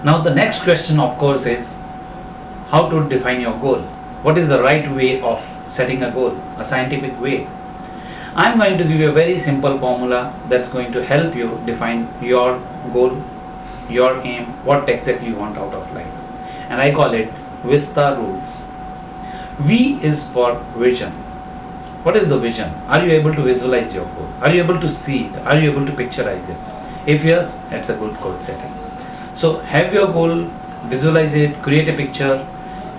Now the next question of course is how to define your goal. What is the right way of setting a goal, a scientific way? I'm going to give you a very simple formula that's going to help you define your goal, your aim, what exactly you want out of life. And I call it VISTA rules. V is for vision. What is the vision? Are you able to visualize your goal? Are you able to see it? Are you able to picturize it? If yes, that's a good goal setting. So have your goal, visualize it, create a picture.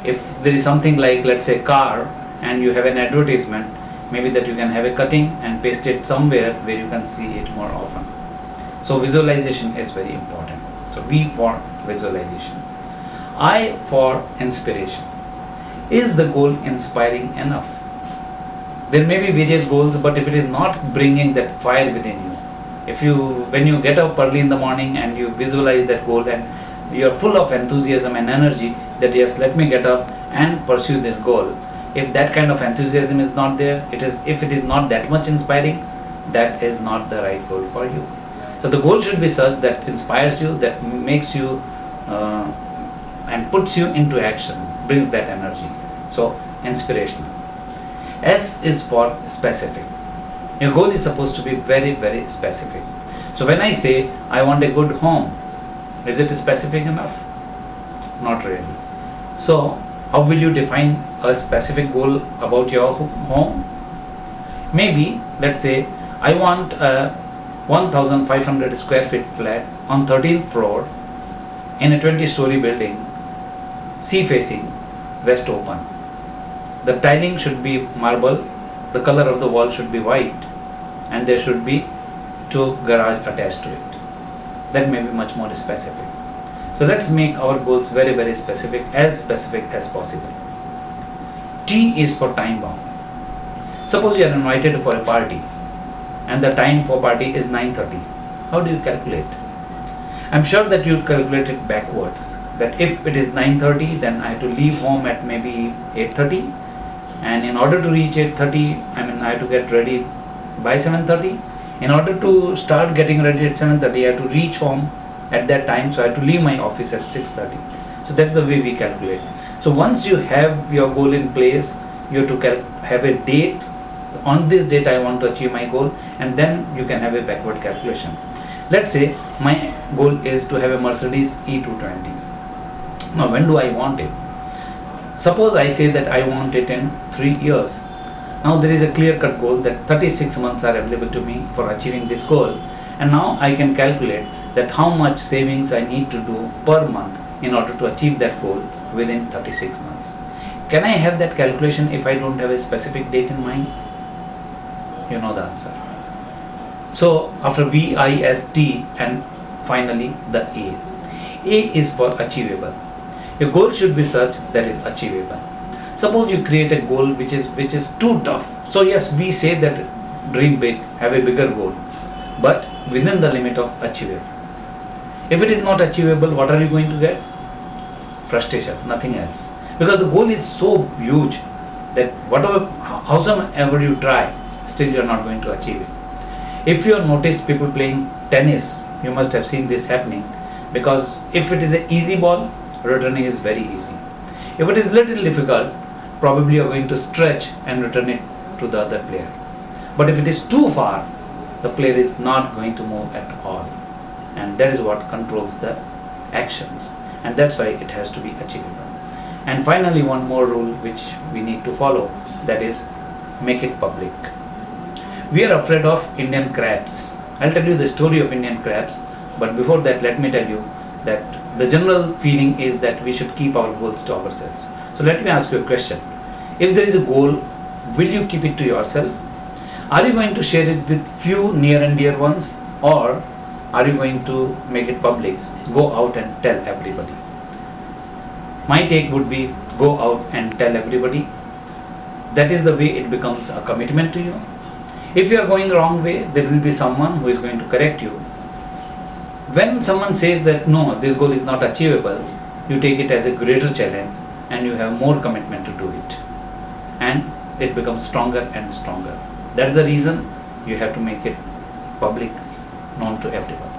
If there is something like, let's say, car, and you have an advertisement, maybe that you can have a cutting and paste it somewhere where you can see it more often. So visualization is very important. So V for visualization. I for inspiration. Is the goal inspiring enough? There may be various goals, but if it is not bringing that fire within you, when you get up early in the morning and you visualize that goal and you are full of enthusiasm and energy that yes, let me get up and pursue this goal. If that kind of enthusiasm is not there, if it is not that much inspiring, that is not the right goal for you. So the goal should be such that inspires you, that makes you and puts you into action, brings that energy. So inspirational. S is for specific. Your goal is supposed to be very, very specific. So when I say I want a good home, is it specific enough? Not really. So how will you define a specific goal about your home? Maybe, let's say, I want a 1500 square feet flat on 13th floor in a 20-story building, sea facing, west open. The tiling should be marble, the color of the wall should be white, and there should be 2 garages attached to it. That may be much more specific. So let's make our goals very, very specific as possible. T is for time bound. Suppose you are invited for a party and the time for party is 9:30. How do you calculate? I'm sure that you calculate it backwards. That if it is 9:30, then I have to leave home at maybe 8:30, and in order to reach 8:30, I have to get ready by 7:30. In order to start getting ready at 7:30, I have to reach home at that time, so I have to leave my office at 6:30. So that's the way we calculate. So once you have your goal in place, you have to have a date. On this date I want to achieve my goal, and then you can have a backward calculation. Let's say my goal is to have a Mercedes E220. Now when do I want it? Suppose I say that I want it in 3 years. Now there is a clear-cut goal that 36 months are available to me for achieving this goal, and now I can calculate that how much savings I need to do per month in order to achieve that goal within 36 months. Can I have that calculation if I don't have a specific date in mind? You know the answer. So after V, I, S, T, and finally the A. A is for achievable. Your goal should be such that is achievable. Suppose you create a goal which is too tough. So yes, we say that dream big, have a bigger goal, but within the limit of achievable. If it is not achievable, what are you going to get? Frustration, nothing else. Because the goal is so huge that howsoever you try, still you are not going to achieve it. If you have noticed people playing tennis, you must have seen this happening, because if it is an easy ball, returning is very easy. If it is little difficult, probably you are going to stretch and return it to the other player. But if it is too far, the player is not going to move at all. And that is what controls the actions. And that's why it has to be achievable. And finally, one more rule which we need to follow, that is, make it public. We are afraid of Indian crabs. I'll tell you the story of Indian crabs, but before that, let me tell you that the general feeling is that we should keep our goals to ourselves. So let me ask you a question. If there is a goal, will you keep it to yourself? Are you going to share it with few near and dear ones, or are you going to make it public? Go out and tell everybody. My take would be go out and tell everybody. That is the way it becomes a commitment to you. If you are going the wrong way, there will be someone who is going to correct you. When someone says that no, this goal is not achievable, you take it as a greater challenge and you have more commitment to do it. And it becomes stronger and stronger. That's the reason you have to make it public, known to everyone.